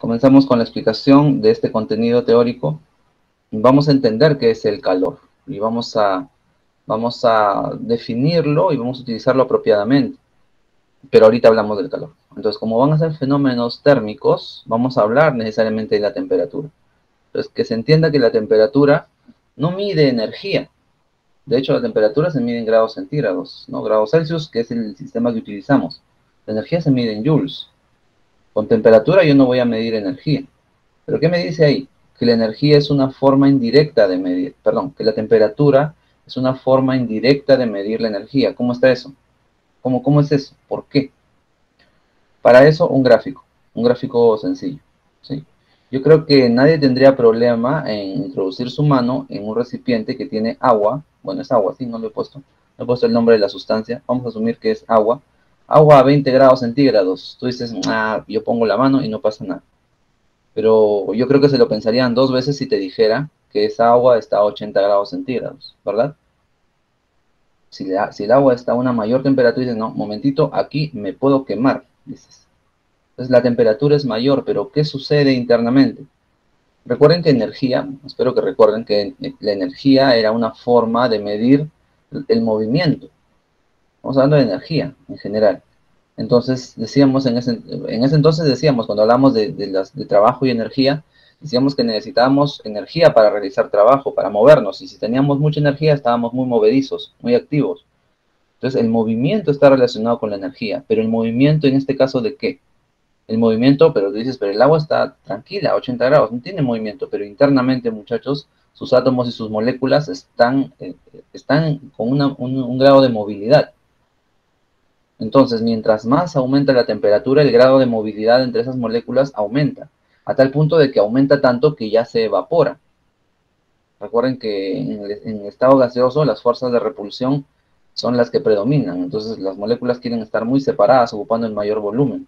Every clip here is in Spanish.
Comenzamos con la explicación de este contenido teórico. Vamos a entender qué es el calor y vamos a definirlo y vamos a utilizarlo apropiadamente. Pero ahorita hablamos del calor. Entonces, como van a ser fenómenos térmicos, vamos a hablar necesariamente de la temperatura. Entonces, que se entienda que la temperatura no mide energía. De hecho, la temperatura se mide en grados centígrados, ¿no? Grados Celsius, que es el sistema que utilizamos. La energía se mide en joules. Con temperatura yo no voy a medir energía. ¿Pero qué me dice ahí? Que la energía es una forma indirecta de medir, perdón, que la temperatura es una forma indirecta de medir la energía. ¿Cómo está eso? ¿Cómo es eso? ¿Por qué? Para eso, un gráfico sencillo, ¿sí? Yo creo que nadie tendría problema en introducir su mano en un recipiente que tiene agua. Bueno, es agua, sí, no le he puesto. No he puesto el nombre de la sustancia. Vamos a asumir que es agua. Agua a 20 grados centígrados. Tú dices, yo pongo la mano y no pasa nada. Pero yo creo que se lo pensarían dos veces si te dijera que esa agua está a 80 grados centígrados, ¿verdad? Si el agua está a una mayor temperatura, dices, no, momentito, aquí me puedo quemar, dices. Entonces la temperatura es mayor, pero ¿qué sucede internamente? Recuerden que energía, espero que recuerden que la energía era una forma de medir el movimiento. Estamos hablando de energía en general. Entonces, decíamos en ese entonces decíamos, cuando hablamos de trabajo y energía, decíamos que necesitábamos energía para realizar trabajo, para movernos. Y si teníamos mucha energía, estábamos muy movedizos, muy activos. Entonces, el movimiento está relacionado con la energía. Pero el movimiento, en este caso, ¿de qué? El movimiento, pero tú dices, pero el agua está tranquila, a 80 grados, no tiene movimiento. Pero internamente, muchachos, sus átomos y sus moléculas están con un grado de movilidad. Entonces, mientras más aumenta la temperatura, el grado de movilidad entre esas moléculas aumenta, a tal punto de que aumenta tanto que ya se evapora. Recuerden que en el estado gaseoso las fuerzas de repulsión son las que predominan, entonces las moléculas quieren estar muy separadas, ocupando el mayor volumen.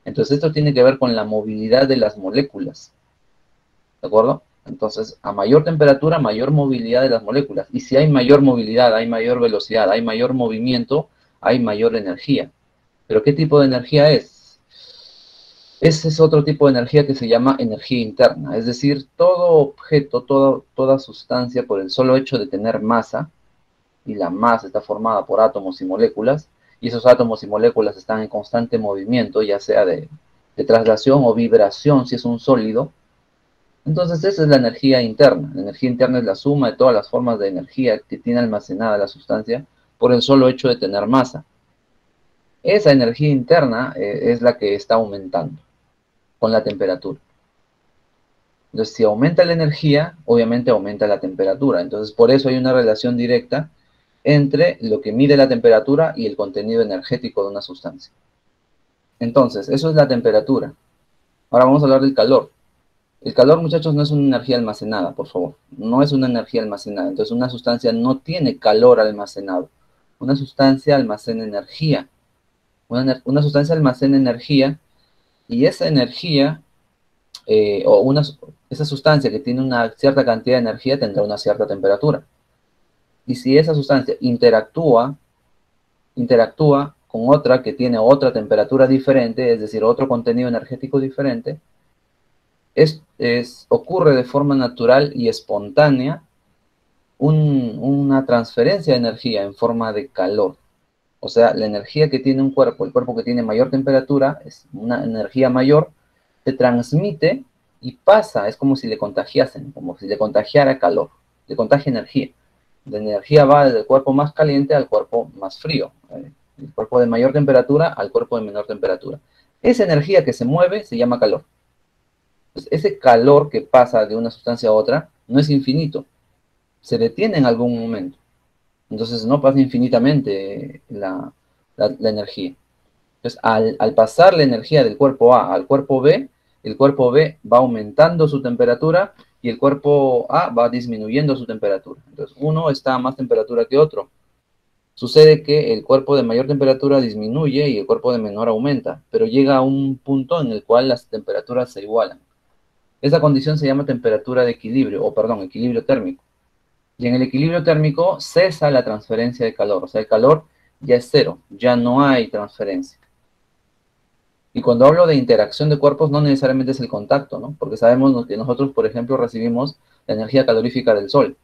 Entonces esto tiene que ver con la movilidad de las moléculas, ¿de acuerdo? Entonces, a mayor temperatura, mayor movilidad de las moléculas. Y si hay mayor movilidad, hay mayor velocidad, hay mayor movimiento, hay mayor energía. ¿Pero qué tipo de energía es? Ese es otro tipo de energía que se llama energía interna. Es decir, todo objeto, toda sustancia, por el solo hecho de tener masa, y la masa está formada por átomos y moléculas, y esos átomos y moléculas están en constante movimiento, ya sea de traslación o vibración, si es un sólido. Entonces esa es la energía interna. La energía interna es la suma de todas las formas de energía que tiene almacenada la sustancia por el solo hecho de tener masa. Esa energía interna es la que está aumentando con la temperatura. Entonces, si aumenta la energía, obviamente aumenta la temperatura. Entonces, por eso hay una relación directa entre lo que mide la temperatura y el contenido energético de una sustancia. Entonces, eso es la temperatura. Ahora vamos a hablar del calor. El calor, muchachos, no es una energía almacenada, por favor. No es una energía almacenada. Entonces, una sustancia no tiene calor almacenado. Una sustancia almacena energía. Una sustancia almacena energía y esa energía, esa sustancia que tiene una cierta cantidad de energía tendrá una cierta temperatura. Y si esa sustancia interactúa con otra que tiene otra temperatura diferente, es decir, otro contenido energético diferente, ocurre de forma natural y espontánea una transferencia de energía en forma de calor. O sea, la energía que tiene un cuerpo, el cuerpo que tiene mayor temperatura, es una energía mayor, se transmite y pasa, es como si le contagiasen, como si le contagiara calor, le contagia energía. La energía va desde el cuerpo más caliente al cuerpo más frío, el cuerpo de mayor temperatura al cuerpo de menor temperatura. Esa energía que se mueve se llama calor. Pues ese calor que pasa de una sustancia a otra no es infinito, se detiene en algún momento. Entonces no pasa infinitamente la energía. Entonces, al pasar la energía del cuerpo A al cuerpo B, el cuerpo B va aumentando su temperatura y el cuerpo A va disminuyendo su temperatura. Entonces, uno está a más temperatura que otro. Sucede que el cuerpo de mayor temperatura disminuye y el cuerpo de menor aumenta, pero llega a un punto en el cual las temperaturas se igualan. Esa condición se llama temperatura de equilibrio, equilibrio térmico. Y en el equilibrio térmico cesa la transferencia de calor, o sea, el calor ya es cero, ya no hay transferencia. Y cuando hablo de interacción de cuerpos, no necesariamente es el contacto, ¿no? Porque sabemos que nosotros, por ejemplo, recibimos la energía calorífica del Sol.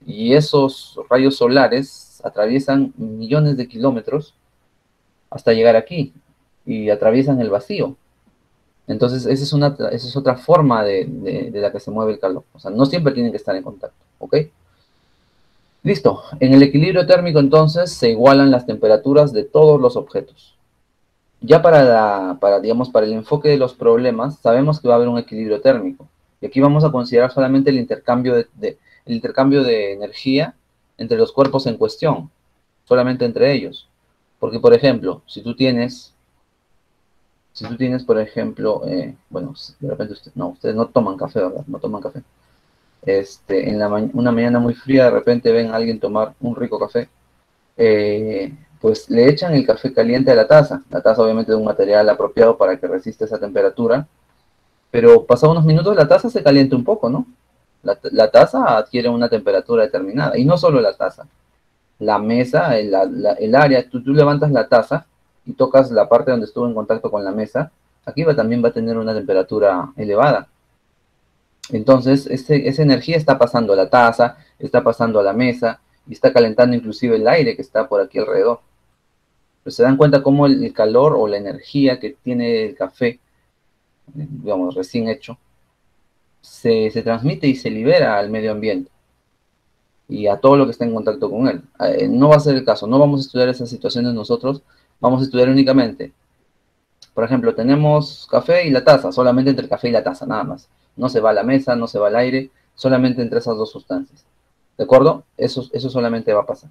Y esos rayos solares atraviesan millones de kilómetros hasta llegar aquí. Y atraviesan el vacío. Entonces, esa es otra forma de la que se mueve el calor. O sea, no siempre tienen que estar en contacto, ¿ok? Listo. En el equilibrio térmico, entonces, se igualan las temperaturas de todos los objetos. Ya digamos, para el enfoque de los problemas, sabemos que va a haber un equilibrio térmico. Y aquí vamos a considerar solamente el intercambio de energía entre los cuerpos en cuestión, solamente entre ellos. Porque, por ejemplo, si tú tienes, por ejemplo, bueno, de repente ustedes no toman café, ¿verdad? No toman café. Una mañana muy fría, de repente ven a alguien tomar un rico café, pues le echan el café caliente a la taza obviamente de un material apropiado para que resista esa temperatura, pero pasados unos minutos la taza se calienta un poco, ¿no? La taza adquiere una temperatura determinada, y no solo la taza, la mesa, el área, tú levantas la taza y tocas la parte donde estuvo en contacto con la mesa, aquí también va a tener una temperatura elevada. Entonces, esa energía está pasando a la taza, está pasando a la mesa, y está calentando inclusive el aire que está por aquí alrededor. Pero se dan cuenta cómo el calor o la energía que tiene el café, digamos, recién hecho, se transmite y se libera al medio ambiente y a todo lo que está en contacto con él. No va a ser el caso, no vamos a estudiar esas situaciones nosotros, vamos a estudiar únicamente, por ejemplo, tenemos café y la taza, solamente entre el café y la taza, nada más. No se va a la mesa, no se va al aire, solamente entre esas dos sustancias. ¿De acuerdo? Eso solamente va a pasar.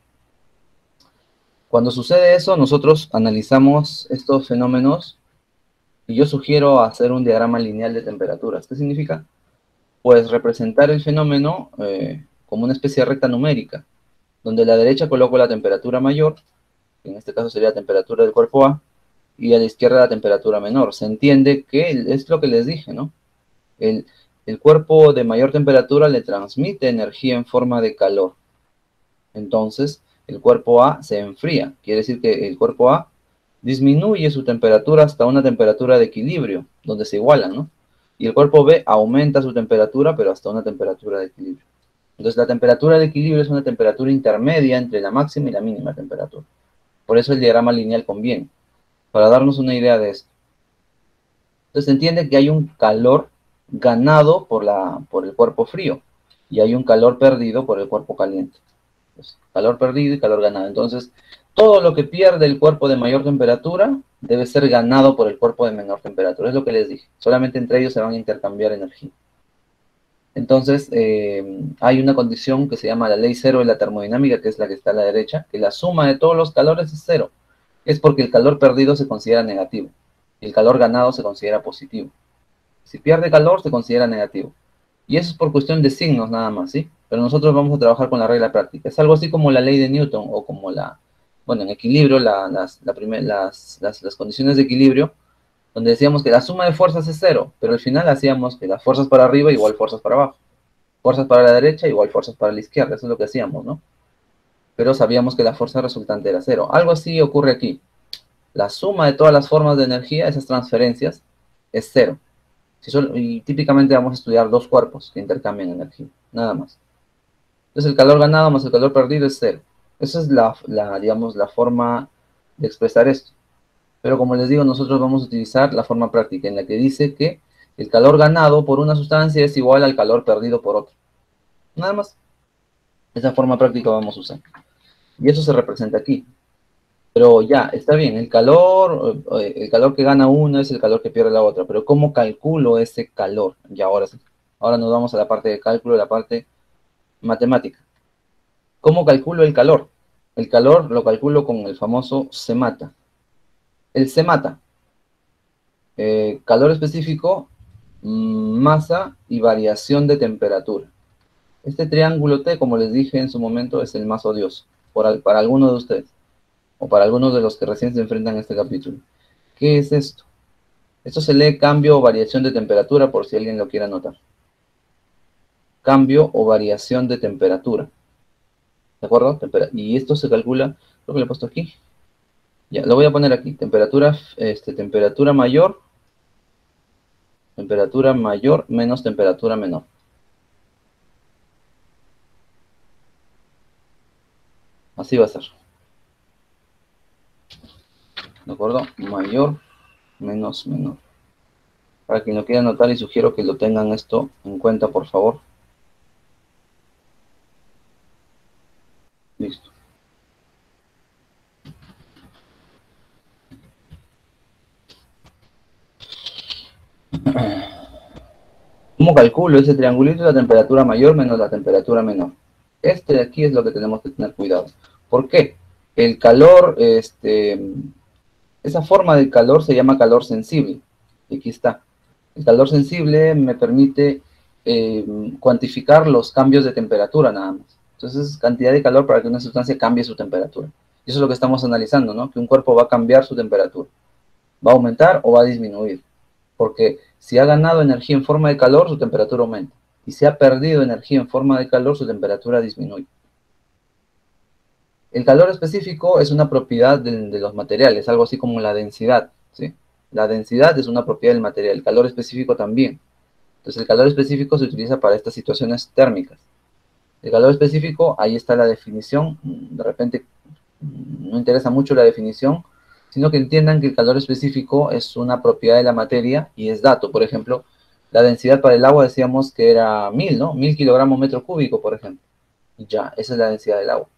Cuando sucede eso, nosotros analizamos estos fenómenos y yo sugiero hacer un diagrama lineal de temperaturas. ¿Qué significa? Pues representar el fenómeno como una especie de recta numérica, donde a la derecha coloco la temperatura mayor, que en este caso sería la temperatura del cuerpo A, y a la izquierda la temperatura menor. Se entiende que es lo que les dije, ¿no? El, el cuerpo de mayor temperatura le transmite energía en forma de calor. Entonces, el cuerpo A se enfría. Quiere decir que el cuerpo A disminuye su temperatura hasta una temperatura de equilibrio, donde se igualan, ¿no? Y el cuerpo B aumenta su temperatura, pero hasta una temperatura de equilibrio. Entonces, la temperatura de equilibrio es una temperatura intermedia entre la máxima y la mínima temperatura. Por eso el diagrama lineal conviene, para darnos una idea de esto. Entonces, se entiende que hay un calor ganado por el cuerpo frío y hay un calor perdido por el cuerpo caliente. Pues, calor perdido y calor ganado. Entonces, todo lo que pierde el cuerpo de mayor temperatura debe ser ganado por el cuerpo de menor temperatura. Es lo que les dije. Solamente entre ellos se van a intercambiar energía. Entonces, hay una condición que se llama la ley cero de la termodinámica, que es la que está a la derecha, que la suma de todos los calores es cero. Es porque el calor perdido se considera negativo y el calor ganado se considera positivo. Si pierde calor, se considera negativo. Y eso es por cuestión de signos nada más, ¿sí? Pero nosotros vamos a trabajar con la regla práctica. Es algo así como la ley de Newton o como bueno, en equilibrio, las condiciones de equilibrio, donde decíamos que la suma de fuerzas es cero, pero al final hacíamos que las fuerzas para arriba igual fuerzas para abajo, fuerzas para la derecha igual fuerzas para la izquierda, eso es lo que hacíamos, ¿no? Pero sabíamos que la fuerza resultante era cero. Algo así ocurre aquí. La suma de todas las formas de energía, esas transferencias, es cero. Y típicamente vamos a estudiar dos cuerpos que intercambian energía, nada más. Entonces el calor ganado más el calor perdido es cero. Esa es digamos, la forma de expresar esto. Pero como les digo, nosotros vamos a utilizar la forma práctica en la que dice que el calor ganado por una sustancia es igual al calor perdido por otra. Nada más. Esa forma práctica vamos a usar. Y eso se representa aquí. Pero ya, está bien, el calor que gana uno es el calor que pierde la otra, pero ¿cómo calculo ese calor? Y ahora sí, ahora nos vamos a la parte de cálculo, la parte matemática. ¿Cómo calculo el calor? El calor lo calculo con el famoso semata. El semata, calor específico, masa y variación de temperatura. Este triángulo T, como les dije en su momento, es el más odioso para algunos de ustedes, o para algunos de los que recién se enfrentan a este capítulo. ¿Qué es esto? Esto se lee cambio o variación de temperatura, por si alguien lo quiere anotar. Cambio o variación de temperatura. ¿De acuerdo? Y esto se calcula, creo que lo he puesto aquí. Ya, lo voy a poner aquí. Temperatura mayor menos temperatura menor. Así va a ser. ¿De acuerdo? Mayor menos menor. Para quien lo quiera anotar y sugiero que lo tengan esto en cuenta, por favor. Listo. ¿Cómo calculo ese triangulito? La temperatura mayor menos la temperatura menor. Este de aquí es lo que tenemos que tener cuidado. ¿Por qué? El calor, esa forma de calor se llama calor sensible. Y aquí está. El calor sensible me permite cuantificar los cambios de temperatura nada más. Entonces es cantidad de calor para que una sustancia cambie su temperatura. Y eso es lo que estamos analizando, ¿no? Que un cuerpo va a cambiar su temperatura. ¿Va a aumentar o va a disminuir? Porque si ha ganado energía en forma de calor, su temperatura aumenta. Y si ha perdido energía en forma de calor, su temperatura disminuye. El calor específico es una propiedad de los materiales, algo así como la densidad, ¿sí? La densidad es una propiedad del material, el calor específico también. Entonces el calor específico se utiliza para estas situaciones térmicas. El calor específico, ahí está la definición, de repente no interesa mucho la definición, sino que entiendan que el calor específico es una propiedad de la materia y es dato. Por ejemplo, la densidad para el agua decíamos que era 1000, ¿no? 1000 kilogramos metro cúbico, por ejemplo. Y ya, esa es la densidad del agua.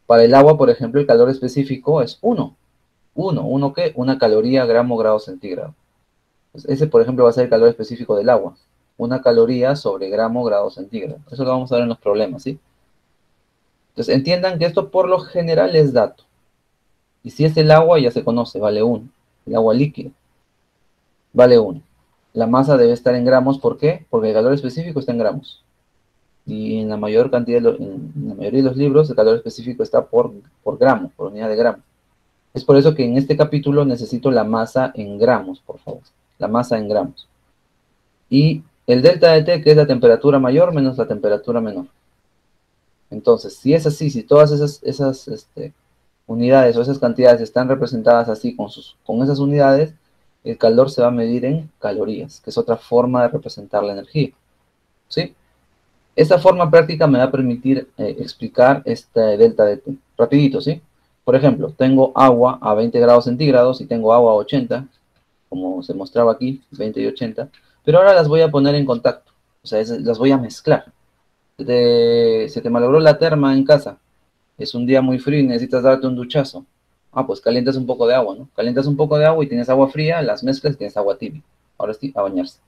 Para el agua, por ejemplo, el calor específico es 1. ¿1 qué? Una caloría gramo grado centígrado. Pues ese, por ejemplo, va a ser el calor específico del agua. Una caloría sobre gramo grado centígrado. Eso lo vamos a ver en los problemas, ¿sí? Entonces, entiendan que esto por lo general es dato. Y si es el agua, ya se conoce, vale 1. El agua líquida vale 1. La masa debe estar en gramos, ¿por qué? Porque el calor específico está en gramos. Y en la mayor cantidad, en la mayoría de los libros, el calor específico está por gramo, por unidad de gramo. Es por eso que en este capítulo necesito la masa en gramos, por favor. La masa en gramos. Y el delta de T, que es la temperatura mayor menos la temperatura menor. Entonces, si es así, si todas esas unidades o esas cantidades están representadas así con esas unidades, el calor se va a medir en calorías, que es otra forma de representar la energía. ¿Sí? Esta forma práctica me va a permitir explicar este delta de T. Rapidito, ¿sí? Por ejemplo, tengo agua a 20 grados centígrados y tengo agua a 80, como se mostraba aquí, 20 y 80, pero ahora las voy a poner en contacto, o sea, las voy a mezclar. Se te malogró la terma en casa, es un día muy frío y necesitas darte un duchazo. Ah, pues calientas un poco de agua, ¿no? Calientas un poco de agua y tienes agua fría, las mezclas y tienes agua tibia. Ahora sí, a bañarse.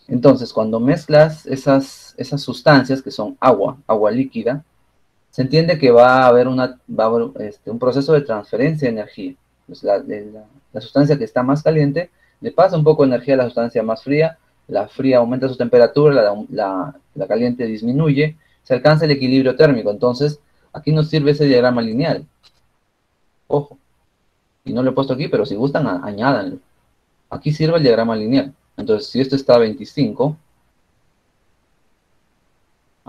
Entonces, cuando mezclas esas sustancias que son agua líquida, se entiende que va a haber, un proceso de transferencia de energía. Pues la sustancia que está más caliente le pasa un poco de energía a la sustancia más fría, la fría aumenta su temperatura, la caliente disminuye, se alcanza el equilibrio térmico. Entonces, aquí nos sirve ese diagrama lineal. Ojo, y no lo he puesto aquí, pero si gustan, añádanlo. Aquí sirve el diagrama lineal. Entonces, si esto está a 25,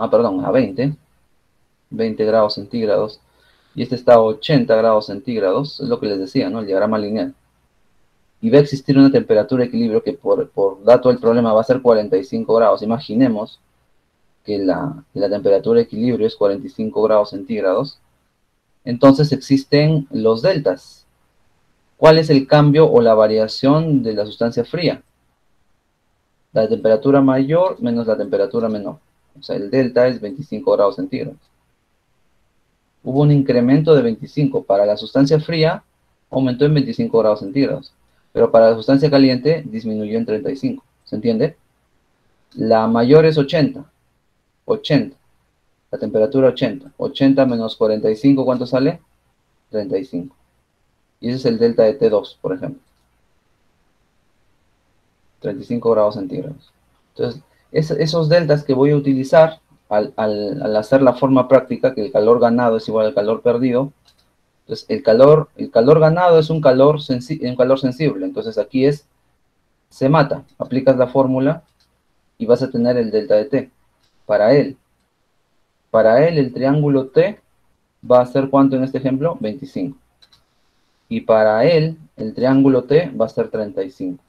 perdón, a 20 grados centígrados, y este está a 80 grados centígrados, es lo que les decía, ¿no? El diagrama lineal. Y va a existir una temperatura de equilibrio que por dato del problema va a ser 45 grados. Imaginemos que la temperatura de equilibrio es 45 grados centígrados. Entonces existen los deltas. ¿Cuál es el cambio o la variación de la sustancia fría? La temperatura mayor menos la temperatura menor. O sea, el delta es 25 grados centígrados. Hubo un incremento de 25. Para la sustancia fría, aumentó en 25 grados centígrados. Pero para la sustancia caliente, disminuyó en 35. ¿Se entiende? La mayor es 80. 80. La temperatura 80. 80 menos 45, ¿cuánto sale? 35. Y ese es el delta de T2, por ejemplo. 35 grados centígrados. Entonces, esos deltas que voy a utilizar al hacer la forma práctica, que el calor ganado es igual al calor perdido, entonces el calor ganado es un calor sensible. Entonces aquí se mata. Aplicas la fórmula y vas a tener el delta de T. Para él el triángulo T va a ser ¿cuánto en este ejemplo? 25. Y para él, el triángulo T va a ser 35.